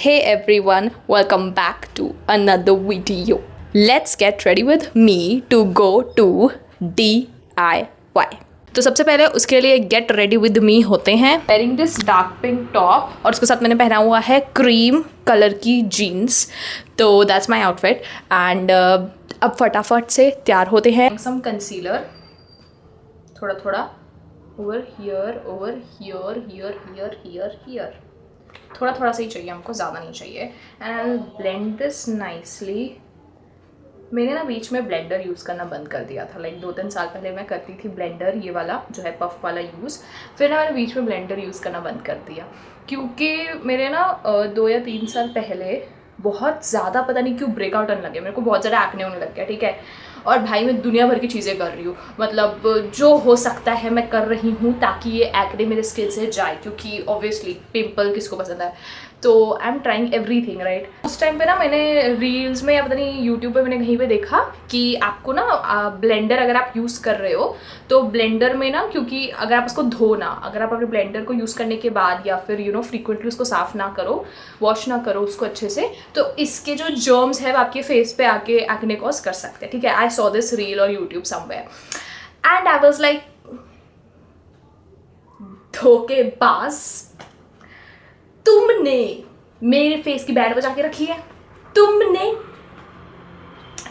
Hey everyone, welcome back to another video. Let's get ready with me to go to DIY. तो सबसे पहले उसके लिए get ready with me होते हैं wearing this dark pink top और उसके साथ मैंने पहना हुआ है क्रीम कलर की जीन्स. तो दैट्स माई आउटफिट एंड अब फटाफट से तैयार होते हैं. सम कंसीलर थोड़ा थोड़ा ओवर हियर थोड़ा थोड़ा सा ही चाहिए हमको, ज़्यादा नहीं चाहिए. And I will blend this nicely. मैंने ना बीच में ब्लेंडर यूज़ करना बंद कर दिया था, लाइक 2-3 साल पहले मैं करती थी ब्लेंडर, ये वाला जो है पफ वाला यूज़. फिर ना मैंने बीच में ब्लेंडर यूज़ करना बंद कर दिया क्योंकि मेरे ना 2 या 3 साल पहले बहुत ज़्यादा पता नहीं क्यों ब्रेकआउट आने लगे, मेरे को बहुत ज़्यादा एक्ने होने लग गया. ठीक है, और भाई मैं दुनिया भर की चीज़ें कर रही हूँ, मतलब जो हो सकता है मैं कर रही हूँ ताकि ये एक्ने मेरे स्किन से जाए, क्योंकि ऑब्वियसली पिंपल किसको पसंद है. तो I am trying everything right. उस टाइम पे ना मैंने रील्स में या पता नहीं यूट्यूब पे मैंने कहीं पे देखा कि आपको ना ब्लेंडर अगर आप यूज़ कर रहे हो तो ब्लेंडर में ना, क्योंकि अगर आप उसको धोना, अगर आप अपने ब्लेंडर को यूज़ करने के बाद या फिर फ्रीक्वेंटली उसको साफ़ ना करो, वॉश ना करो उसको अच्छे से, तो इसके जो जर्म्स है वो आपके फेस पे आके एक्ने कॉज कर सकते हैं. ठीक है, आई सॉ दिस रील और YouTube somewhere and I was like धोखेबाज, तुमने मेरे फेस की बैंड बजा के रखी है. तुमने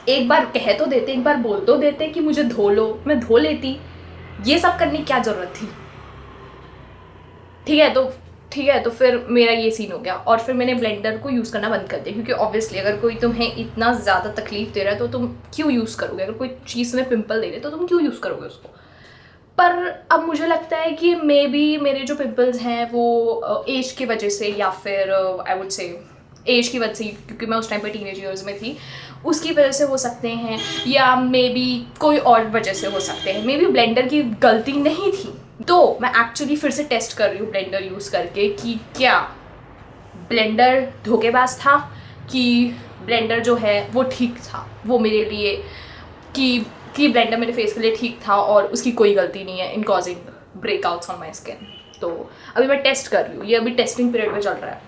एक बार कह तो देते, एक बार बोल तो देते कि मुझे धो लो, मैं धो लेती. ये सब करने की क्या जरूरत थी. ठीक है तो फिर मेरा ये सीन हो गया और फिर मैंने ब्लेंडर को यूज़ करना बंद कर दिया, क्योंकि ऑब्वियसली अगर कोई तुम्हें इतना ज़्यादा तकलीफ दे रहा है तो तुम क्यों यूज़ करोगे. अगर कोई चीज़ में पिंपल दे रहे तो तुम क्यों यूज़ करोगे उसको. पर अब मुझे लगता है कि मे बी मेरे जो पिंपल्स हैं वो एज की वजह से या फिर आई वुड से एज की वजह से, क्योंकि मैं उस टाइम पे टीनेज ईयर्स में थी, उसकी वजह से हो सकते हैं, या मे बी कोई और वजह से हो सकते हैं. मे बी ब्लेंडर की गलती नहीं थी. तो मैं एक्चुअली फिर से टेस्ट कर रही हूँ ब्लेंडर यूज़ करके कि क्या ब्लेंडर धोखेबाज था कि ब्लेंडर जो है वो ठीक था, वो मेरे लिए कि ब्लेंडर मेरे फेस के लिए ठीक था और उसकी कोई गलती नहीं है in causing breakouts on my skin. तो अभी मैं टेस्ट कर रही हूँ, ये अभी टेस्टिंग पीरियड में चल रहा है,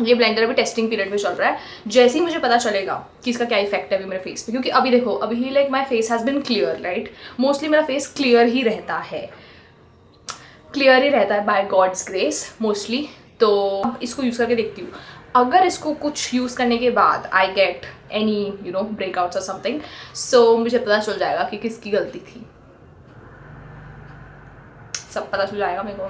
ये ब्लेंडर अभी टेस्टिंग पीरियड में चल रहा है. जैसे ही मुझे पता चलेगा कि इसका क्या इफेक्ट है अभी मेरे फेस पे, क्योंकि अभी देखो अभी like my face has been clear right. Mostly मेरा फेस क्लियर ही रहता है बाय गॉड्स ग्रेस मोस्टली. तो इसको यूज़ करके देखती हूँ, अगर इसको कुछ यूज़ करने के बाद आई गेट एनी ब्रेकआउट्स और समथिंग, सो मुझे पता चल जाएगा कि किसकी गलती थी. सब पता चल जाएगा मेरे को.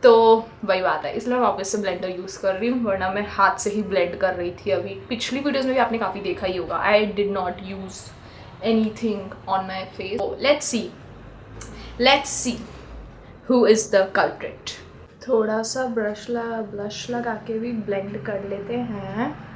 तो वही बात है, इसलिए मैं वापस से ब्लेंडर यूज़ कर रही हूँ, वरना मैं हाथ से ही ब्लेंड कर रही थी. अभी पिछली वीडियोज़ में भी आपने काफ़ी देखा ही होगा, I did not use anything on my face. Let's see who is the culprit. थोड़ा सा ब्लश लगा के भी ब्लेंड कर लेते हैं.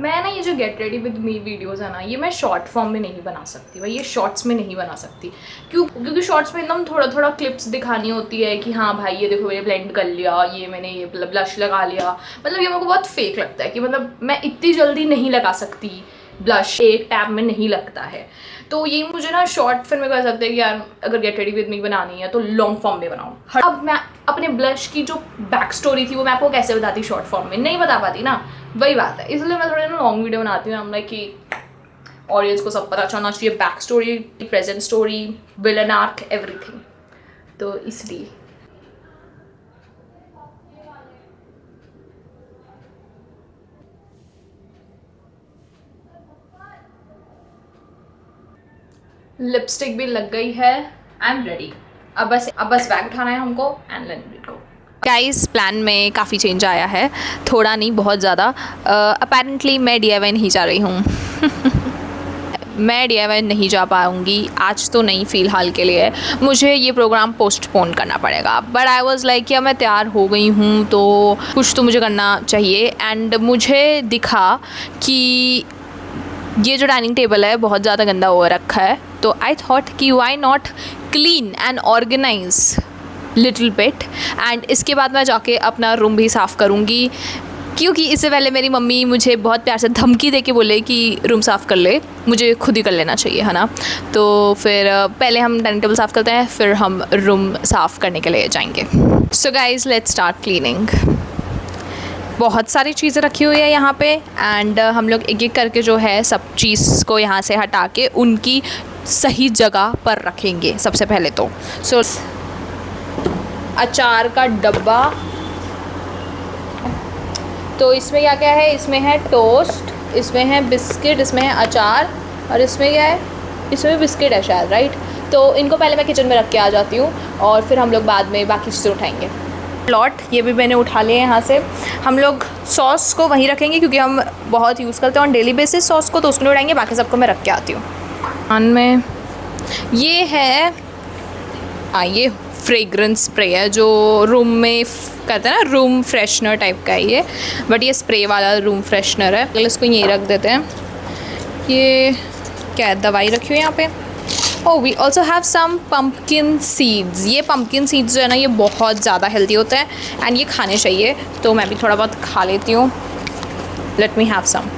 मैं ना ये जो get ready with me videos है ना, ये मैं शॉर्ट फॉर्म में नहीं बना सकती भाई, ये शॉर्ट्स में नहीं बना सकती. क्योंकि शॉर्ट्स में एकदम थोड़ा थोड़ा क्लिप्स दिखानी होती है कि हाँ भाई ये देखो मैंने ब्लेंड कर लिया, ये मैंने ये ब्लश लगा लिया. मतलब ये मेरे को बहुत फेक लगता है कि मतलब मैं इतनी जल्दी नहीं लगा सकती ब्लश, एक टैब में नहीं लगता है. तो ये मुझे ना शॉर्ट फिल्म में कर सकते हैं कि यार अगर गेट रेडी विद मी बनानी है तो लॉन्ग फॉर्म में बनाऊँ. अब मैं अपने ब्लश की जो बैक स्टोरी थी वो मैं आपको कैसे बताती शॉर्ट फॉर्म में, नहीं बता पाती ना, वही बात है. इसलिए मैं थोड़ा ना लॉन्ग वीडियो बनाती हूँ. हम लाइक कि ऑडियंस को सब पता चलना चाहिए, back story, present story, villain arc, everything. तो इसलिए लिपस्टिक भी लग गई है. I am ready. अब बस बैग उठाना है हमको and let's go. Guys plan में काफ़ी चेंज आया है, थोड़ा नहीं बहुत ज़्यादा. अपेरेंटली मैं DIY नहीं जा रही हूँ. मैं DIY नहीं जा पाऊँगी आज तो नहीं, फ़िलहाल के लिए मुझे ये प्रोग्राम पोस्टपोन करना पड़ेगा. बट आई वाज लाइक क्या मैं तैयार हो गई हूँ तो कुछ तो मुझे करना चाहिए. एंड मुझे दिखा कि ये जो डाइनिंग टेबल है बहुत ज़्यादा गंदा हो रखा है, तो आई थॉट कि why not clean and organise little bit. And इसके बाद मैं जाके अपना रूम भी साफ़ करूँगी. क्योंकि इससे पहले मेरी मम्मी मुझे बहुत प्यार से धमकी दे के बोले कि रूम साफ़ कर ले, मुझे खुद ही कर लेना चाहिए, है ना। तो फिर पहले हम डाइनिंग टेबल साफ़ करते हैं, फिर हम रूम साफ़ करने के लिए जाएंगे। So guys let's start cleaning. बहुत सारी चीज़ें रखी हुई है यहाँ पे एंड हम लोग एक एक करके जो है सब चीज़ को यहाँ से हटा के उनकी सही जगह पर रखेंगे सबसे पहले तो। सो अचार का डब्बा, तो इसमें क्या क्या है, इसमें है टोस्ट, इसमें है बिस्किट, इसमें है अचार और इसमें क्या है, इसमें बिस्किट है शायद, राइट। तो इनको पहले मैं किचन में रख के आ जाती हूँ और फिर हम लोग बाद में बाकी चीज़ें उठाएंगे। प्लॉट ये भी मैंने उठा लिए यहाँ से। हम लोग सॉस को वहीं रखेंगे क्योंकि हम बहुत यूज़ करते हैं ऑन डेली बेसिस सॉस को, तो उसको नहीं उठाएंगे, बाकी सबको मैं रख के आती हूँ। कान में ये है, ये फ्रेग्रेंस स्प्रे है जो रूम में कहते हैं ना, रूम फ्रेशनर टाइप का है ये, बट ये स्प्रे वाला रूम फ्रेशनर है। पहले इसको यहीं रख देते हैं। ये क्या है, दवाई रखी हुई है यहाँ पे। Oh we also have some pumpkin seeds. ये पम्पकिन सीड्स जो है ना, ये बहुत ज़्यादा हेल्दी होते हैं एंड ये खाने चाहिए, तो मैं भी थोड़ा बहुत खा लेती हूँ। Let me have some.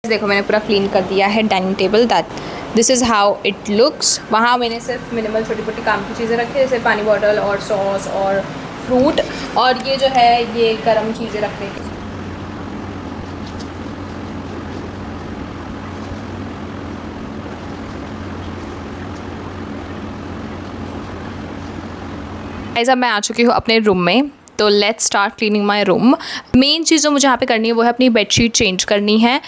देखो मैंने पूरा क्लीन कर दिया है dining table. That this is how it looks. वहाँ मैंने सिर्फ मिनिमल छोटी छोटी काम की चीज़ें रखी है, जैसे पानी बॉटल और सॉस और फ्रूट, और ये जो है ये गर्म चीज़ें रख रही थी। अब मैं आ चुकी हूँ अपने रूम में, तो let's start cleaning my room. Main चीज़ जो मुझे यहाँ पे करनी है वो है अपनी बेडशीट चेंज करनी है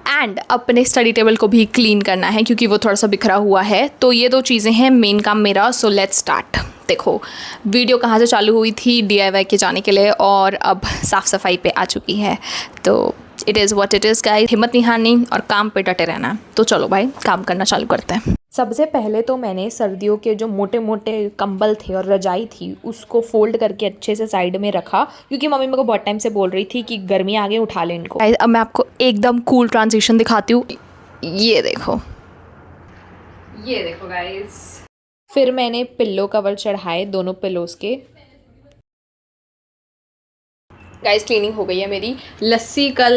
एंड अपने स्टडी टेबल को भी क्लीन करना है क्योंकि वो थोड़ा सा बिखरा हुआ है। तो ये दो चीज़ें हैं मेन काम मेरा। So let's start. देखो वीडियो कहाँ से चालू हुई थी, DIY के जाने के लिए, और अब साफ़ सफाई पे आ चुकी है। तो it is what it is guys. हिम्मत नहीं हारनी और काम पे डटे रहना है। तो चलो भाई काम करना चालू करते हैं। सबसे पहले तो मैंने सर्दियों के जो मोटे मोटे कंबल थे और रजाई थी उसको फोल्ड करके अच्छे से साइड में रखा, क्योंकि मम्मी मेरे को बहुत टाइम से बोल रही थी कि गर्मी आ गई, उठा ले इनको। अब मैं आपको एकदम कूल ट्रांजिशन दिखाती हूँ। ये देखो, ये देखो गाइस। फिर मैंने पिल्लो कवर चढ़ाए दोनों पिल्लोज़ के। गाइस क्लीनिंग हो गई है मेरी। लस्सी कल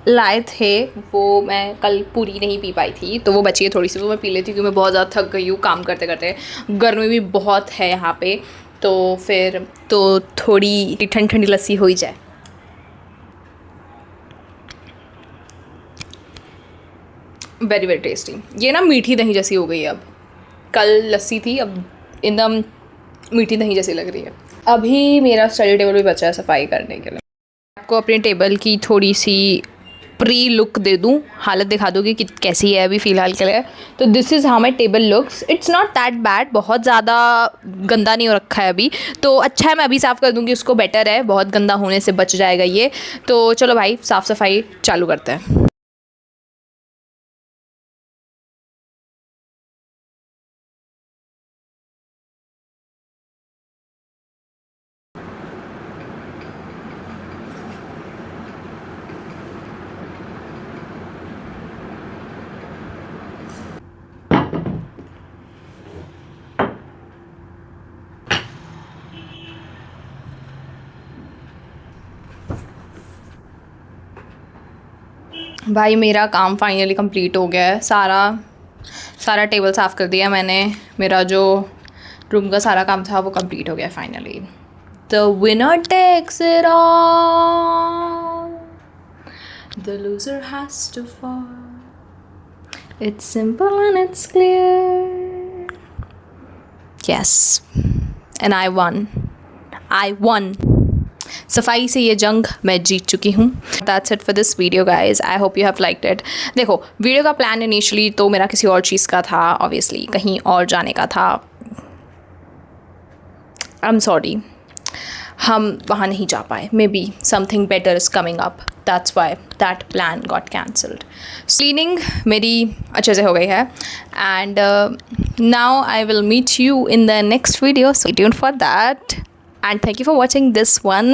लाए थे, वो मैं कल पूरी नहीं पी पाई थी, तो वो बची है थोड़ी सी, वो मैं पी लेती हूँ क्योंकि मैं बहुत ज़्यादा थक गई हूँ काम करते करते। गर्मी भी बहुत है यहाँ पे, तो फिर तो थोड़ी ठंडी ठंडी लस्सी हो ही जाए। Very very tasty. ये ना मीठी दही जैसी हो गई है अब। कल लस्सी थी, अब एकदम मीठी दही जैसी लग रही है। अभी मेरा स्टडी टेबल भी बचा है सफाई करने के लिए। आपको अपने टेबल की थोड़ी सी प्री लुक दे दूँ, हालत दिखा दूँगी कि कैसी है अभी फ़िलहाल के लिए। तो this is how my table looks. It's not that bad, बहुत ज़्यादा गंदा नहीं हो रखा है अभी, तो अच्छा है। मैं अभी साफ़ कर दूँगी उसको, बेटर है, बहुत गंदा होने से बच जाएगा ये। तो चलो भाई साफ़ सफाई चालू करते हैं। भाई मेरा काम फाइनली कंप्लीट हो गया है। सारा टेबल साफ़ कर दिया मैंने। मेरा जो रूम का सारा काम था वो कंप्लीट हो गया finally. The winner takes it all, the loser has to fall. It's simple and it's clear. Yes and I won. सफाई से ये जंग मैं जीत चुकी हूँ। That's it for this video guys. I hope you have liked it. देखो video का प्लान इनिशियली तो मेरा किसी और चीज़ का था, ऑब्वियसली कहीं और जाने का था। आई एम सॉरी, हम वहाँ नहीं जा पाए। Maybe something better is coming up, that's why that plan got cancelled. Cleaning मेरी अच्छे से हो गई है and now I will meet you in the next video, stay tuned for that. And thank you for watching this one.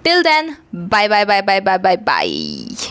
Till then, bye bye bye bye bye bye bye.